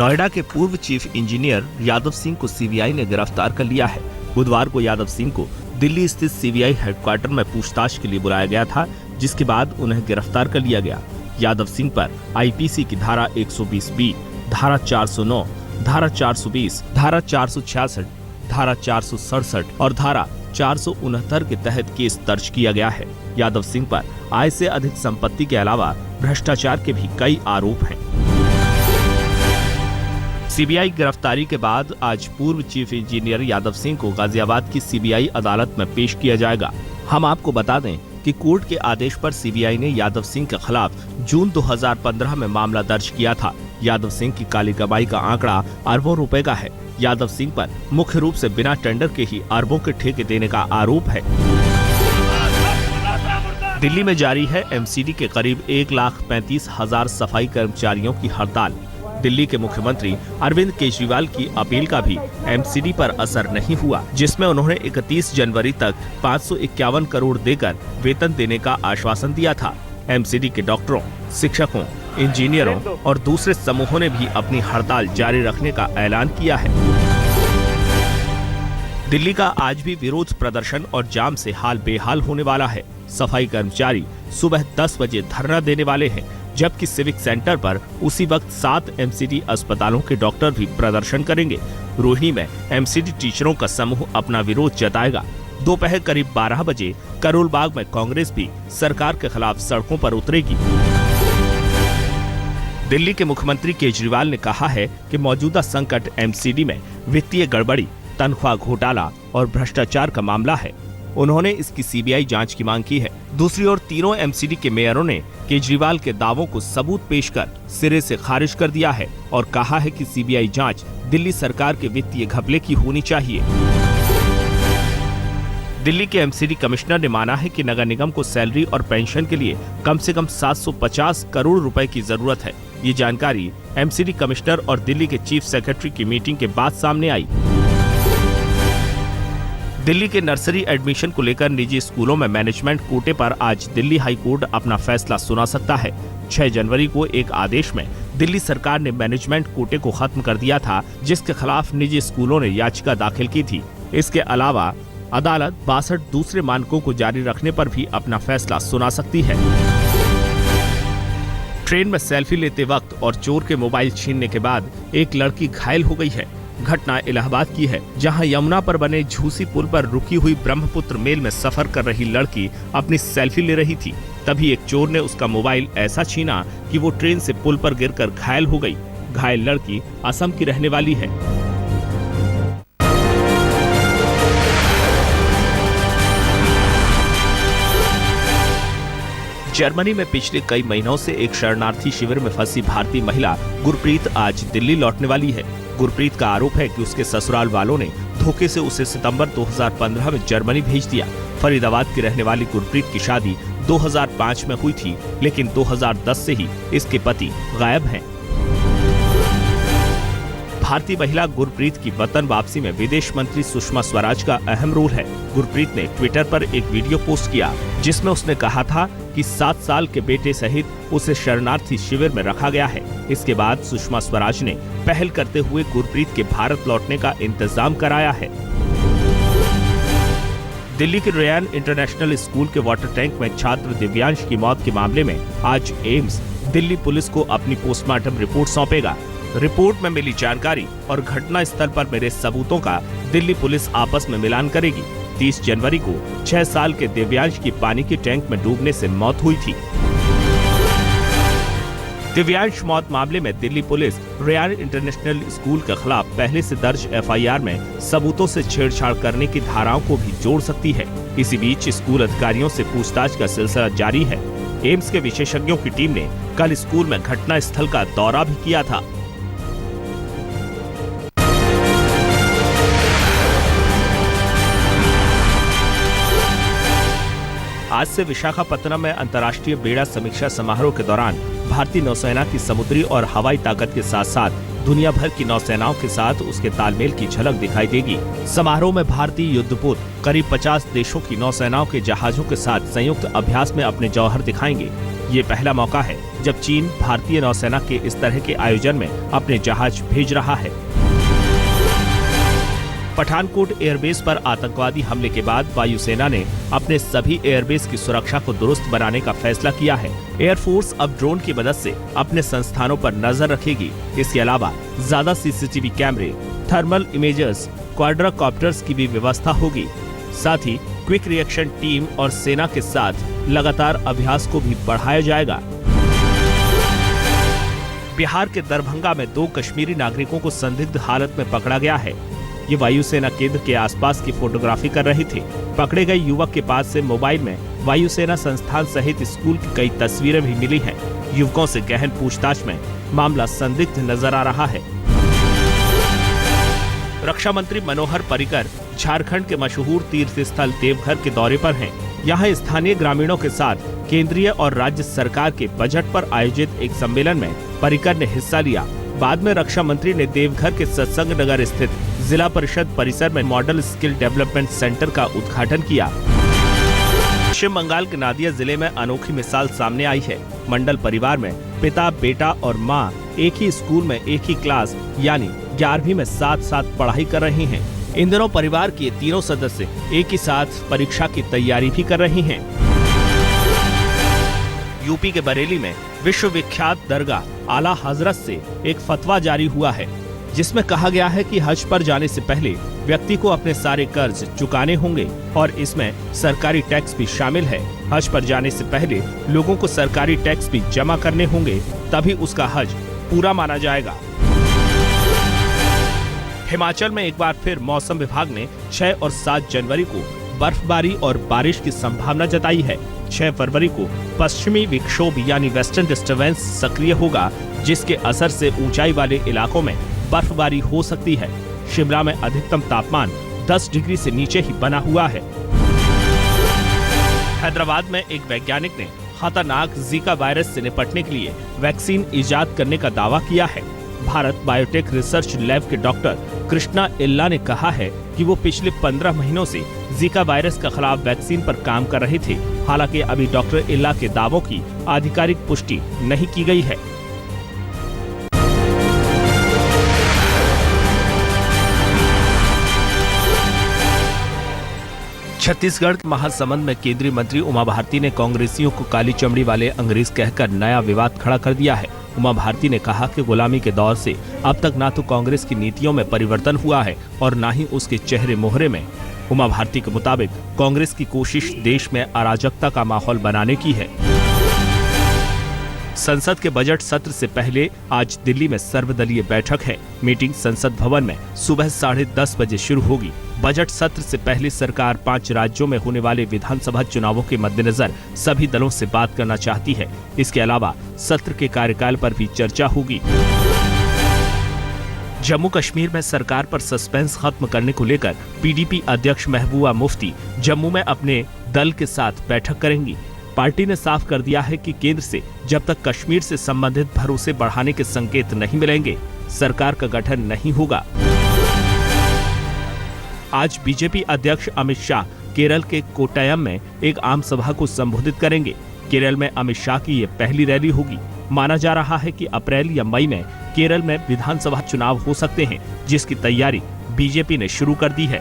नोएडा के पूर्व chief engineer Yadav Singh को सीबीआई ने गिरफ्तार कर लिया है। बुधवार को यादव सिंह को दिल्ली स्थित सीबीआई हेडक्वार्टर में पूछताछ के लिए बुलाया गया था, जिसके बाद उन्हें गिरफ्तार कर लिया गया। यादव सिंह पर आईपीसी की धारा 120B, धारा 409, धारा 420, धारा 466, धारा 467 और धारा 469 के तहत केस दर्ज किया गया है। यादव सिंह पर आय से अधिक संपत्ति के अलावा भ्रष्टाचार के भी कई आरोप हैं। सीबीआई गिरफ्तारी के बाद आज पूर्व चीफ इंजीनियर यादव सिंह को गाजियाबाद की सीबीआई अदालत में पेश किया जाएगा। हम आपको बता दें कि कोर्ट के आदेश पर सीबीआई ने यादव सिंह के खिलाफ जून 2015 में मामला दर्ज किया था। यादव सिंह की काली कमाई का आंकड़ा अरबों रुपए का है। यादव सिंह पर मुख्य रूप से बिना टेंडर के ही अरबों के ठेके देने का आरोप है। दिल्ली में जारी है एमसीडी के करीब 1,35,000 सफाई कर्मचारियों की हड़ताल। दिल्ली के मुख्यमंत्री अरविंद केजरीवाल की अपील का भी एमसीडी पर असर नहीं हुआ, जिसमें उन्होंने 31 जनवरी तक 551 करोड़ देकर वेतन देने का आश्वासन दिया था। एमसीडी के डॉक्टरों, शिक्षकों, इंजीनियरों और दूसरे समूहों ने भी अपनी हड़ताल जारी रखने का ऐलान किया है। दिल्ली का आज भी विरोध प्रदर्शन और जाम से हाल बेहाल होने वाला है। सफाई कर्मचारी सुबह 10 बजे धरना देने वाले हैं, जबकि सिविक सेंटर पर उसी वक्त 7 एमसीडी अस्पतालों के डॉक्टर भी प्रदर्शन करेंगे। रोहिणी में एमसीडी टीचरों का समूह अपना विरोध जताएगा। दोपहर करीब 12 बजे करोल बाग में कांग्रेस भी सरकार के खिलाफ सड़कों पर उतरेगी। दिल्ली के मुख्यमंत्री केजरीवाल ने कहा है कि मौजूदा संकट एमसीडी में वित्तीय गड़बड़ी, तनख्वाह घोटाला और भ्रष्टाचार का मामला है। उन्होंने इसकी सीबीआई जांच की मांग की है। दूसरी ओर तीनों एमसीडी के मेयरों ने केजरीवाल के दावों को सबूत पेश कर सिरे से खारिज कर दिया है और कहा है कि सीबीआई जांच दिल्ली सरकार के वित्तीय घपले की होनी चाहिए। दिल्ली के एमसीडी कमिश्नर ने माना है कि नगर निगम को सैलरी और पेंशन के लिए कम से कम 750 करोड़ रुपए की जरूरत है। ये जानकारी एमसीडी कमिश्नर और दिल्ली के चीफ सेक्रेटरी की मीटिंग के बाद सामने आई। दिल्ली के नर्सरी एडमिशन को लेकर निजी स्कूलों में मैनेजमेंट कोटे पर आज दिल्ली हाई कोर्ट अपना फैसला सुना सकता है। 6 जनवरी को एक आदेश में दिल्ली सरकार ने मैनेजमेंट कोटे को खत्म कर दिया था, जिसके खिलाफ निजी स्कूलों ने याचिका दाखिल की थी। इसके अलावा अदालत 62 दूसरे मानकों को जारी रखने पर भी अपना फैसला सुना सकती है। ट्रेन में सेल्फी लेते वक्त और चोर के मोबाइल छीनने के बाद एक लड़की घायल हो गई है। घटना इलाहाबाद की है, जहां यमुना पर बने झूसी पुल पर रुकी हुई ब्रह्मपुत्र मेल में सफर कर रही लड़की अपनी सेल्फी ले रही थी। तभी एक चोर ने उसका मोबाइल ऐसा छीना कि वो ट्रेन से पुल पर गिरकर घायल हो गई। घायल लड़की असम की रहने वाली है। जर्मनी में पिछले कई महीनों से एक शरणार्थी शिविर में फंसी भारतीय महिला गुरप्रीत आज दिल्ली लौटने वाली है। गुरप्रीत का आरोप है कि उसके ससुराल वालों ने धोखे से उसे सितंबर 2015 में जर्मनी भेज दिया। फरीदाबाद की रहने वाली गुरप्रीत की शादी 2005 में हुई थी, लेकिन 2010 से ही इसके पति गायब हैं। भारतीय महिला गुरप्रीत की वतन वापसी में विदेश मंत्री सुषमा स्वराज का अहम रोल है। गुरप्रीत ने ट्विटर पर एक वीडियो पोस्ट किया, जिसमें उसने कहा था कि 7 साल के बेटे सहित उसे शरणार्थी शिविर में रखा गया है। इसके बाद सुषमा स्वराज ने पहल करते हुए गुरप्रीत के भारत लौटने का इंतजाम कराया है। दिल्ली के रेयान इंटरनेशनल स्कूल के वाटर टैंक में छात्र दिव्यांश की मौत के मामले में आज एम्स दिल्ली पुलिस को अपनी पोस्टमार्टम रिपोर्ट सौंपेगा। रिपोर्ट में मिली जानकारी और घटना स्थल पर मिले सबूतों का दिल्ली पुलिस आपस में मिलान करेगी। 30 जनवरी को 6 साल के दिव्यांश की पानी के टैंक में डूबने से मौत हुई थी। दिव्यांश मौत मामले में Delhi police Ryan International School के खिलाफ पहले से दर्ज एफआईआर में सबूतों से छेड़छाड़ करने की धाराओं को भी जोड़ सकती है। इसी बीच स्कूल अधिकारियों से पूछताछ का सिलसिला जारी है। एम्स के विशेषज्ञों की टीम ने कल स्कूल में घटना स्थल का दौरा भी किया था। आज से विशाखापत्तनम में अंतर्राष्ट्रीय बेड़ा समीक्षा समारोह के दौरान भारतीय नौसेना की समुद्री और हवाई ताकत के साथ साथ दुनिया भर की नौसेनाओं के साथ उसके तालमेल की झलक दिखाई देगी। समारोह में भारतीय युद्धपोत करीब 50 देशों की नौसेनाओं के जहाजों के साथ संयुक्त अभ्यास में अपने जौहर दिखाएंगे। ये पहला मौका है जब चीन भारतीय नौसेना के इस तरह के आयोजन में अपने जहाज भेज रहा है। पठानकोट एयरबेस पर आतंकवादी हमले के बाद वायुसेना ने अपने सभी एयरबेस की सुरक्षा को दुरुस्त बनाने का फैसला किया है। एयरफोर्स अब ड्रोन की मदद से अपने संस्थानों पर नजर रखेगी। इसके अलावा ज्यादा सीसीटीवी कैमरे, थर्मल इमेजर्स, क्वाड्राकॉप्टर्स की भी व्यवस्था होगी। साथ ही क्विक रिएक्शन टीम और सेना के साथ लगातार अभ्यास को भी बढ़ाया जाएगा। बिहार के दरभंगा में 2 कश्मीरी नागरिकों को संदिग्ध हालत में पकड़ा गया है। ये वायुसेना केंद्र के आसपास की फोटोग्राफी कर रहे थे। पकड़े गए युवक के पास से मोबाइल में वायुसेना संस्थान सहित स्कूल की कई तस्वीरें भी मिली हैं। युवकों से गहन पूछताछ में मामला संदिग्ध नजर आ रहा है। रक्षा मंत्री मनोहर पर्रिकर झारखंड के मशहूर तीर्थ स्थल देवघर के दौरे पर हैं। यहाँ स्थानीय ग्रामीणों के साथ केंद्रीय और राज्य सरकार के बजट पर आयोजित एक सम्मेलन में पर्रिकर ने हिस्सा लिया। बाद में रक्षा मंत्री ने देवघर के सत्संग नगर स्थित जिला परिषद परिसर में मॉडल स्किल डेवलपमेंट सेंटर का उद्घाटन किया। पश्चिम बंगाल के नादिया जिले में अनोखी मिसाल सामने आई है। मंडल परिवार में पिता, बेटा और मां एक ही स्कूल में एक ही क्लास यानी 11वीं में साथ साथ पढ़ाई कर रही हैं। इन दिनों परिवार के तीनों सदस्य एक ही साथ परीक्षा की तैयारी भी कर रही हैं। यूपी के बरेली में विश्व विख्यात दरगाह आला हजरत से एक फतवा जारी हुआ है, जिसमें कहा गया है कि हज पर जाने से पहले व्यक्ति को अपने सारे कर्ज चुकाने होंगे और इसमें सरकारी टैक्स भी शामिल है। हज पर जाने से पहले लोगों को सरकारी टैक्स भी जमा करने होंगे, तभी उसका हज पूरा माना जाएगा। हिमाचल में एक बार फिर मौसम विभाग ने 6 और 7 जनवरी को बर्फबारी और बारिश की संभावना जताई है। 6 फरवरी को पश्चिमी विक्षोभ यानी वेस्टर्न डिस्टर्बेंस सक्रिय होगा, जिसके असर से ऊंचाई वाले इलाकों में बर्फबारी हो सकती है। शिमला में अधिकतम तापमान 10 डिग्री से नीचे ही बना हुआ है। हैदराबाद में एक वैज्ञानिक ने खतरनाक जीका वायरस से निपटने के लिए वैक्सीन इजाद करने का दावा किया है। भारत बायोटेक रिसर्च लैब के डॉक्टर कृष्णा इल्ला ने कहा है कि वो पिछले 15 महीनों से जीका वायरस के खिलाफ वैक्सीन पर काम कर रहे थे। हालांकि अभी डॉक्टर इल्ला के दावों की आधिकारिक पुष्टि नहीं की गई है। छत्तीसगढ़ के महासमुंद में केंद्रीय मंत्री उमा भारती ने कांग्रेसियों को काली चमड़ी वाले अंग्रेज कहकर नया विवाद खड़ा कर दिया है। उमा भारती ने कहा कि गुलामी के दौर से अब तक ना तो कांग्रेस की नीतियों में परिवर्तन हुआ है और ना ही उसके चेहरे मोहरे में। उमा भारती के मुताबिक कांग्रेस की कोशिश देश में अराजकता का माहौल बनाने की है। संसद के बजट सत्र से पहले आज दिल्ली में सर्वदलीय बैठक है। मीटिंग संसद भवन में सुबह 10:30 बजे शुरू होगी। बजट सत्र से पहले सरकार 5 राज्यों में होने वाले विधानसभा चुनावों के मद्देनजर सभी दलों से बात करना चाहती है। इसके अलावा सत्र के कार्यकाल पर भी चर्चा होगी। जम्मू कश्मीर में सरकार पर सस्पेंस खत्म करने को लेकर पीडीपी अध्यक्ष महबूबा मुफ्ती जम्मू में अपने दल के साथ बैठक करेंगी। पार्टी ने साफ कर दिया है कि केंद्र से जब तक कश्मीर से संबंधित भरोसे बढ़ाने के संकेत नहीं मिलेंगे, सरकार का गठन नहीं होगा। आज बीजेपी अध्यक्ष अमित शाह केरल के कोट्टयम में एक आम सभा को संबोधित करेंगे। केरल में अमित शाह की ये पहली रैली होगी। माना जा रहा है कि अप्रैल या मई में केरल में विधानसभा चुनाव हो सकते हैं, जिसकी तैयारी बीजेपी ने शुरू कर दी है।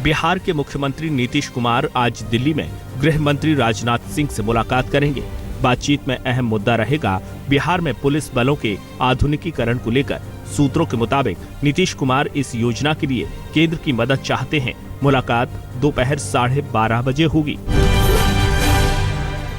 बिहार के मुख्यमंत्री नीतीश कुमार आज दिल्ली में गृह मंत्री राजनाथ सिंह से मुलाकात करेंगे। बातचीत में अहम मुद्दा रहेगा बिहार में पुलिस बलों के आधुनिकीकरण को लेकर। सूत्रों के मुताबिक नीतीश कुमार इस योजना के लिए केंद्र की मदद चाहते हैं। मुलाकात दोपहर 12:30 बजे होगी।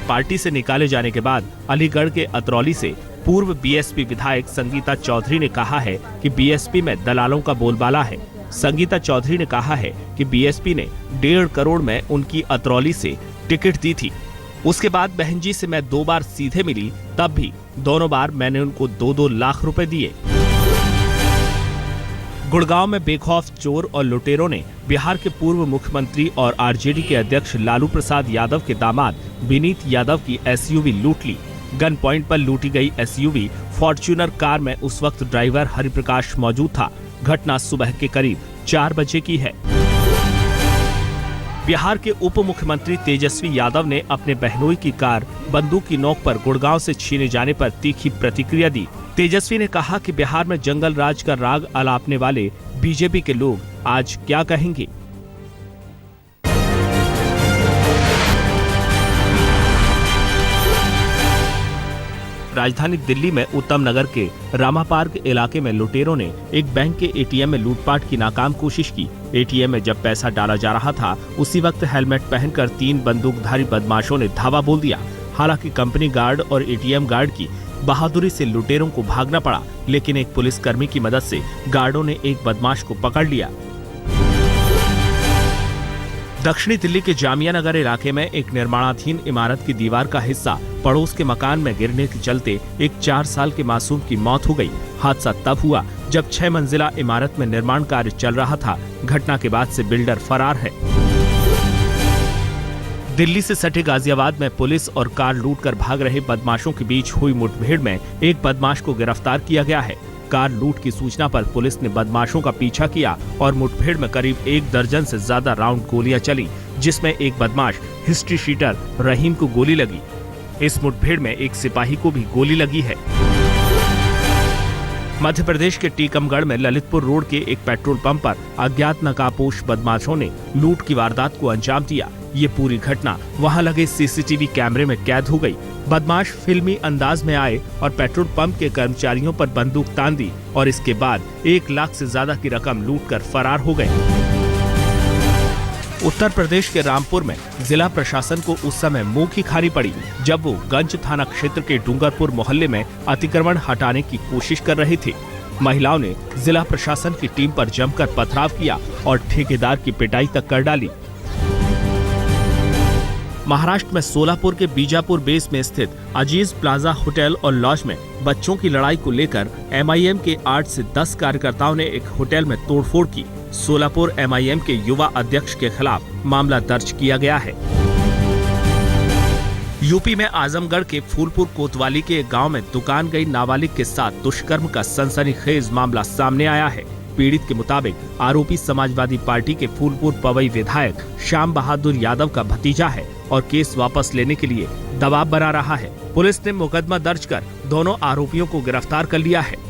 पार्टी से निकाले जाने के बाद अलीगढ़ के अतरौली से पूर्व बीएसपी विधायक संगीता चौधरी ने कहा है कि बीएसपी में दलालों का बोलबाला है। संगीता चौधरी ने कहा है कि बीएसपी ने 1.5 करोड़ में उनकी अतरौली से टिकट दी थी। उसके बाद बहन जी से मैं 2 बार सीधे मिली, तब भी दोनों बार मैंने उनको 2-2 लाख रुपए दिए। गुड़गांव में बेखौफ चोर और लुटेरों ने बिहार के पूर्व मुख्यमंत्री और आरजेडी के अध्यक्ष लालू प्रसाद यादव के दामाद विनीत यादव की एसयूवी लूट ली। गन पॉइंट पर लूटी गई एसयूवी फॉर्च्यूनर कार में उस वक्त ड्राइवर हरिप्रकाश मौजूद था। घटना सुबह के करीब 4 बजे की है। बिहार के उप मुख्यमंत्री तेजस्वी यादव ने अपने बहनोई की कार बंदूक की नोक पर गुड़गांव से छीने जाने पर तीखी प्रतिक्रिया दी। तेजस्वी ने कहा कि बिहार में जंगल राज का राग अलापने वाले बीजेपी के लोग आज क्या कहेंगे। राजधानी दिल्ली में उत्तम नगर के रामा पार्क इलाके में लुटेरों ने एक बैंक के एटीएम में लूटपाट की नाकाम कोशिश की। एटीएम में जब पैसा डाला जा रहा था, उसी वक्त हेलमेट पहनकर 3 बंदूकधारी बदमाशों ने धावा बोल दिया। हालांकि कंपनी गार्ड और एटीएम गार्ड की बहादुरी से लुटेरों को भागना पड़ा, लेकिन एक पुलिसकर्मी की मदद से गार्डों ने एक बदमाश को पकड़ लिया। दक्षिणी दिल्ली के जामिया नगर इलाके में एक निर्माणाधीन इमारत की दीवार का हिस्सा पड़ोस के मकान में गिरने के चलते एक 4 साल के मासूम की मौत हो गई। हादसा तब हुआ जब 6 मंजिला इमारत में निर्माण कार्य चल रहा था। घटना के बाद से बिल्डर फरार है। दिल्ली से सटे गाजियाबाद में पुलिस और कार लूटकर भाग रहे बदमाशों के बीच हुई मुठभेड़ में एक बदमाश को गिरफ्तार किया गया है। कार लूट की सूचना पर पुलिस ने बदमाशों का पीछा किया और मुठभेड़ में करीब 1 दर्जन से ज्यादा राउंड गोलियां चली, जिसमें एक बदमाश हिस्ट्री शीटर रहीम को गोली लगी। इस मुठभेड़ में एक सिपाही को भी गोली लगी है। मध्य प्रदेश के टीकमगढ़ में ललितपुर रोड के एक पेट्रोल पंप पर अज्ञात नकाबपोश बदमाशों ने लूट की वारदात को अंजाम दिया। ये पूरी घटना वहां लगे सीसीटीवी कैमरे में कैद हो गई। बदमाश फिल्मी अंदाज में आए और पेट्रोल पंप के कर्मचारियों पर बंदूक तान दी और इसके बाद 1 लाख से ज्यादा की रकम लूटकर फरार हो गए। उत्तर प्रदेश के रामपुर में जिला प्रशासन को उस समय मुंह की खानी पड़ी जब वो गंज थाना क्षेत्र के डूंगरपुर मोहल्ले में अतिक्रमण हटाने की कोशिश कर रहे थे। महिलाओं ने जिला प्रशासन की टीम पर जमकर पथराव किया और ठेकेदार की पिटाई तक कर डाली। महाराष्ट्र में सोलापुर के बीजापुर बेस में स्थित अजीज प्लाजा होटल और लॉज में बच्चों की लड़ाई को लेकर एमआईएम के 8 से 10 कार्यकर्ताओं ने एक होटल में तोड़फोड़ की। सोलापुर एमआईएम के युवा अध्यक्ष के खिलाफ मामला दर्ज किया गया है। यूपी में आजमगढ़ के फूलपुर कोतवाली के एक गांव में दुकान गई नाबालिग के साथ दुष्कर्म का सनसनीखेज मामला सामने आया है। पीड़ित के मुताबिक आरोपी समाजवादी पार्टी के फूलपुर पवई विधायक श्याम बहादुर यादव का भतीजा है और केस वापस लेने के लिए दबाव बना रहा है। पुलिस ने मुकदमा दर्ज कर दोनों आरोपियों को गिरफ्तार कर लिया है।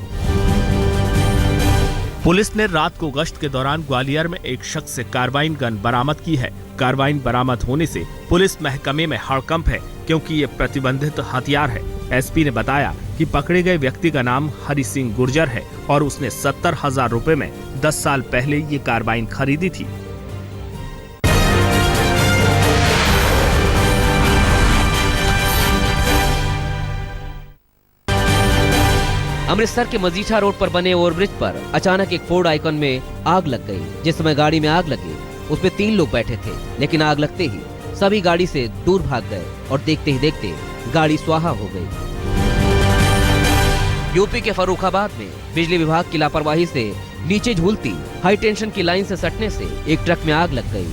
पुलिस ने रात को गश्त के दौरान ग्वालियर में एक शख्स से कार्बाइन गन बरामद की है। कार्बाइन बरामद होने से पुलिस महकमे में हड़कंप है, क्योंकि ये प्रतिबंधित हथियार है। एसपी ने बताया कि पकड़े गए व्यक्ति का नाम हरि सिंह गुर्जर है और उसने 70,000 रुपए में 10 साल पहले ये कार्बाइन खरीदी थी। अमृतसर के मजीठा रोड पर बने ओवरब्रिज पर अचानक एक फोर्ड आइकॉन में आग लग गई। जिस समय गाड़ी में आग लगी उसमें 3 लोग बैठे थे, लेकिन आग लगते ही सभी गाड़ी से दूर भाग गए और देखते ही देखते गाड़ी स्वाहा हो गई। यूपी के फर्रुखाबाद में बिजली विभाग की लापरवाही से नीचे झूलती हाई टेंशन की लाइन से सटने से एक ट्रक में आग लग गई।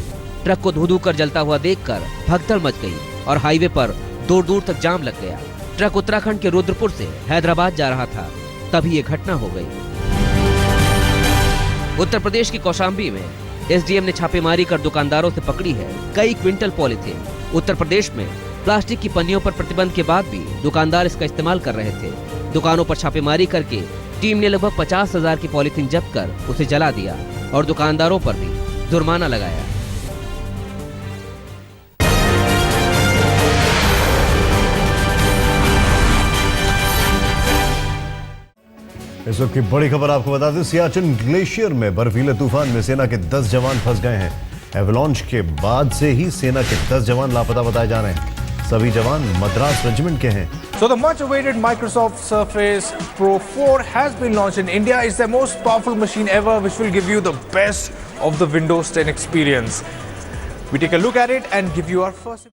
ट्रक को धू-धू कर जलता हुआ देखकर भगदड़ मच गई और हाईवे पर दूर दूर तक जाम लग गया। ट्रक उत्तराखंड के रुद्रपुर से हैदराबाद जा रहा था, तभी ये घटना हो गई। उत्तर प्रदेश की कौशाम्बी में एसडीएम ने छापेमारी कर दुकानदारों से पकड़ी है कई क्विंटल पॉलीथीन। उत्तर प्रदेश में प्लास्टिक की पन्नियों पर प्रतिबंध के बाद भी दुकानदार इसका इस्तेमाल कर रहे थे। दुकानों पर छापेमारी करके टीम ने लगभग 50,000 की पॉलीथीन जब्त कर उसे जला दिया और दुकानदारों पर भी जुर्माना लगाया। इस वक्त की बड़ी खबर आपको बता दें, सियाचिन ग्लेशियर में बर्फीले तूफान में सेना के 10 जवान फंस गए हैं। एवलांच के बाद से ही सेना के 10 जवान लापता बताए जा रहे हैं। सभी जवान मद्रास रेजिमेंट के हैं। So the much awaited Microsoft Surface Pro 4 has been launched in India. It's the most powerful machine ever, which will give you the best of the Windows 10 experience. We take a look at it and give you our first